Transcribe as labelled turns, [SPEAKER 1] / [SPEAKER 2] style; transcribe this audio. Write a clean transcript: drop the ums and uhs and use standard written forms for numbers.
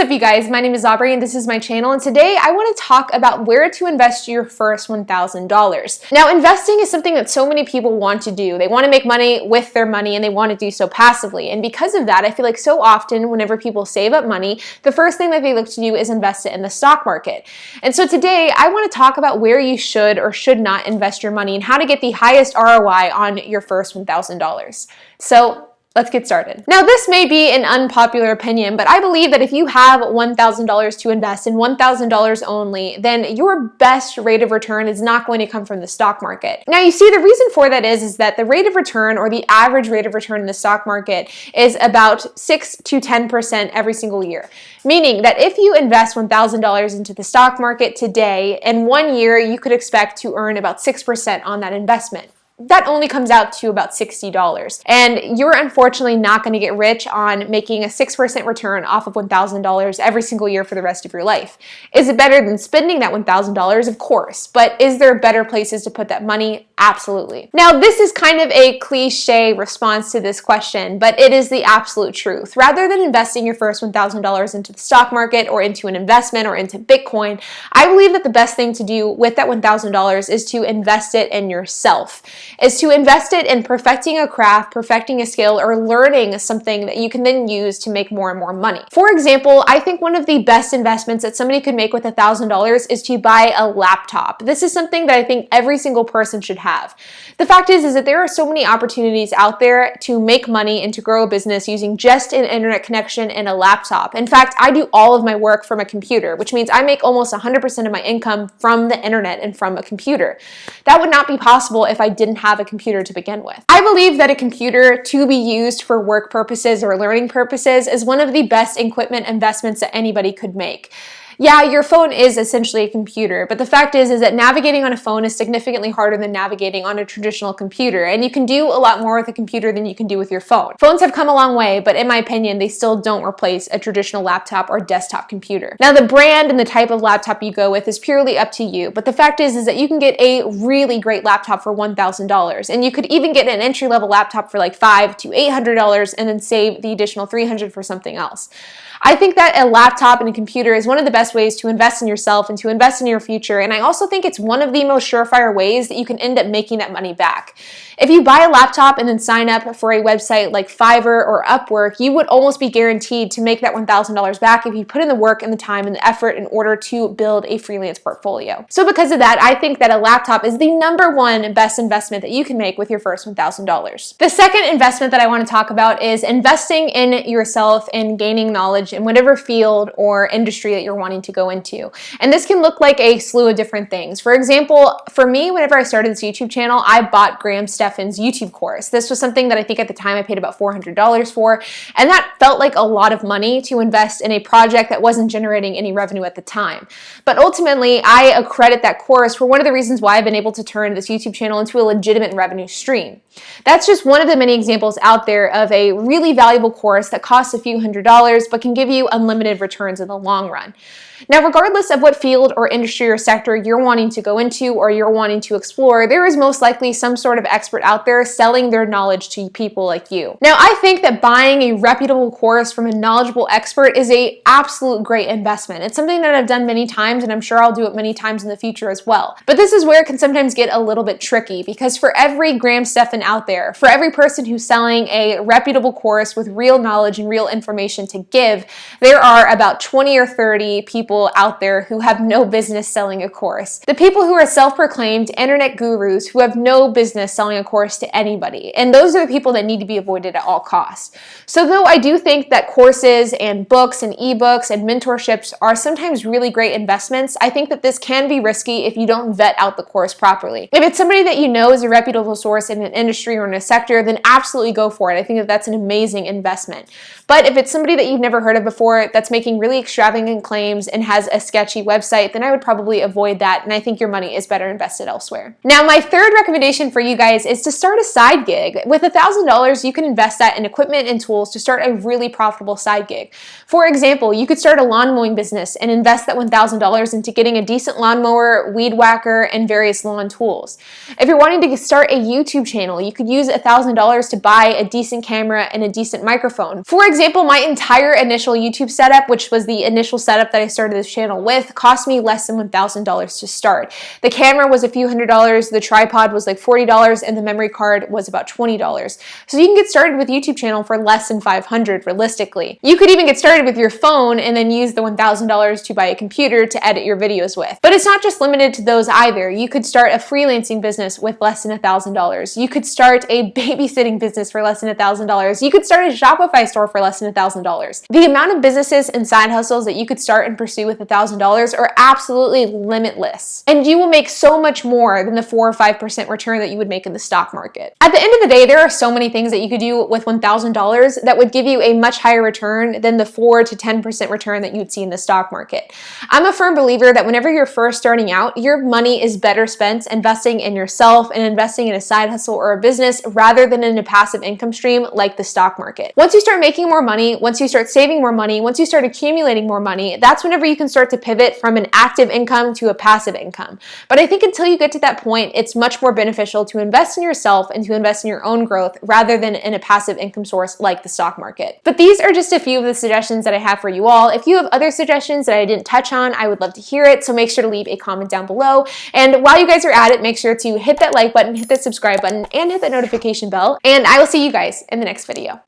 [SPEAKER 1] up, you guys? My name is Aubrey and this is my channel, and today I want to talk about where to invest your first $1,000. Now, investing is something that so many people want to do. They want to make money with their money and they want to do so passively, and because of that, I feel like so often whenever people save up money, the first thing that they look to do is invest it in the stock market. And so today I want to talk about where you should or should not invest your money and how to get the highest ROI on your first $1,000. So let's get started. Now, this may be an unpopular opinion, but I believe that if you have $1,000 to invest in $1,000 only, then your best rate of return is not going to come from the stock market. Now, you see, the reason for that is that the rate of return, or the average rate of return in the stock market, is about 6 to 10% every single year. Meaning that if you invest $1,000 into the stock market today, in 1 year, you could expect to earn about 6% on that investment. That only comes out to about $60. And you're unfortunately not going to get rich on making a 6% return off of $1,000 every single year for the rest of your life. Is it better than spending that $1,000? Of course. But is there better places to put that money? Absolutely. Now, this is kind of a cliche response to this question, but it is the absolute truth. Rather than investing your first $1,000 into the stock market or into an investment or into Bitcoin, I believe that the best thing to do with that $1,000 is to invest it in yourself. Is to invest it in perfecting a craft, perfecting a skill, or learning something that you can then use to make more and more money. For example, I think one of the best investments that somebody could make with $1,000 is to buy a laptop. This is something that I think every single person should have. The fact is that there are so many opportunities out there to make money and to grow a business using just an internet connection and a laptop. In fact, I do all of my work from a computer, which means I make almost 100% of my income from the internet and from a computer. That would not be possible if I didn't have a computer to begin with. I believe that a computer to be used for work purposes or learning purposes is one of the best equipment investments that anybody could make. Yeah, your phone is essentially a computer, but the fact is that navigating on a phone is significantly harder than navigating on a traditional computer, and you can do a lot more with a computer than you can do with your phone. Phones have come a long way, but in my opinion, they still don't replace a traditional laptop or desktop computer. Now, the brand and the type of laptop you go with is purely up to you, but the fact is that you can get a really great laptop for $1,000, and you could even get an entry-level laptop for like $500 to $800 and then save the additional $300 for something else. I think that a laptop and a computer is one of the best ways to invest in yourself and to invest in your future, and I also think it's one of the most surefire ways that you can end up making that money back. If you buy a laptop and then sign up for a website like Fiverr or Upwork, you would almost be guaranteed to make that $1,000 back if you put in the work and the time and the effort in order to build a freelance portfolio. So because of that, I think that a laptop is the #1 best investment that you can make with your first $1,000. The second investment that I want to talk about is investing in yourself and gaining knowledge in whatever field or industry that you're wanting to go into. And this can look like a slew of different things. For example, for me, whenever I started this YouTube channel, I bought Graham Stephan's YouTube course. This was something that I think at the time I paid about $400 for, and that felt like a lot of money to invest in a project that wasn't generating any revenue at the time. But ultimately, I accredit that course for one of the reasons why I've been able to turn this YouTube channel into a legitimate revenue stream. That's just one of the many examples out there of a really valuable course that costs a few $100s but can give you unlimited returns in the long run. Now, regardless of what field or industry or sector you're wanting to go into or you're wanting to explore, there is most likely some sort of expert out there selling their knowledge to people like you. Now, I think that buying a reputable course from a knowledgeable expert is an absolute great investment. It's something that I've done many times, and I'm sure I'll do it many times in the future as well. But this is where it can sometimes get a little bit tricky, because for every Graham Stephan out there, for every person who's selling a reputable course with real knowledge and real information to give, there are about 20 or 30 people out there who have no business selling a course. The people who are self-proclaimed internet gurus who have no business selling a course to anybody. And those are the people that need to be avoided at all costs. So though I do think that courses and books and ebooks and mentorships are sometimes really great investments, I think that this can be risky if you don't vet out the course properly. If it's somebody that you know is a reputable source in an industry or in a sector, then absolutely go for it. I think that that's an amazing investment. But if it's somebody that you've never heard of before that's making really extravagant claims names and has a sketchy website, then I would probably avoid that, and I think your money is better invested elsewhere. Now, my third recommendation for you guys is to start a side gig. With $1,000, you can invest that in equipment and tools to start a really profitable side gig. For example, you could start a lawn mowing business and invest that $1,000 into getting a decent lawnmower, weed whacker, and various lawn tools. If you're wanting to start a YouTube channel, you could use $1,000 to buy a decent camera and a decent microphone. For example, my entire initial YouTube setup, which was the initial setup that I started this channel with, cost me less than $1,000 to start. The camera was a few $100s, the tripod was like $40, and the memory card was about $20. So you can get started with YouTube channel for less than $500 realistically. You could even get started with your phone and then use the $1,000 to buy a computer to edit your videos with. But it's not just limited to those either. You could start a freelancing business with less than $1,000. You could start a babysitting business for less than $1,000. You could start a Shopify store for less than $1,000. The amount of businesses and side hustles that you could start and pursue with $1,000 are absolutely limitless. And you will make so much more than the 4 or 5% return that you would make in the stock market. At the end of the day, there are so many things that you could do with $1,000 that would give you a much higher return than the 4 to 10% return that you'd see in the stock market. I'm a firm believer that whenever you're first starting out, your money is better spent investing in yourself and investing in a side hustle or a business rather than in a passive income stream like the stock market. Once you start making more money, once you start saving more money, once you start accumulating more money, that's whenever you can start to pivot from an active income to a passive income. But I think until you get to that point, it's much more beneficial to invest in yourself and to invest in your own growth rather than in a passive income source like the stock market. But these are just a few of the suggestions that I have for you all. If you have other suggestions that I didn't touch on, I would love to hear it. So make sure to leave a comment down below. And while you guys are at it, make sure to hit that like button, hit that subscribe button, and hit that notification bell. And I will see you guys in the next video.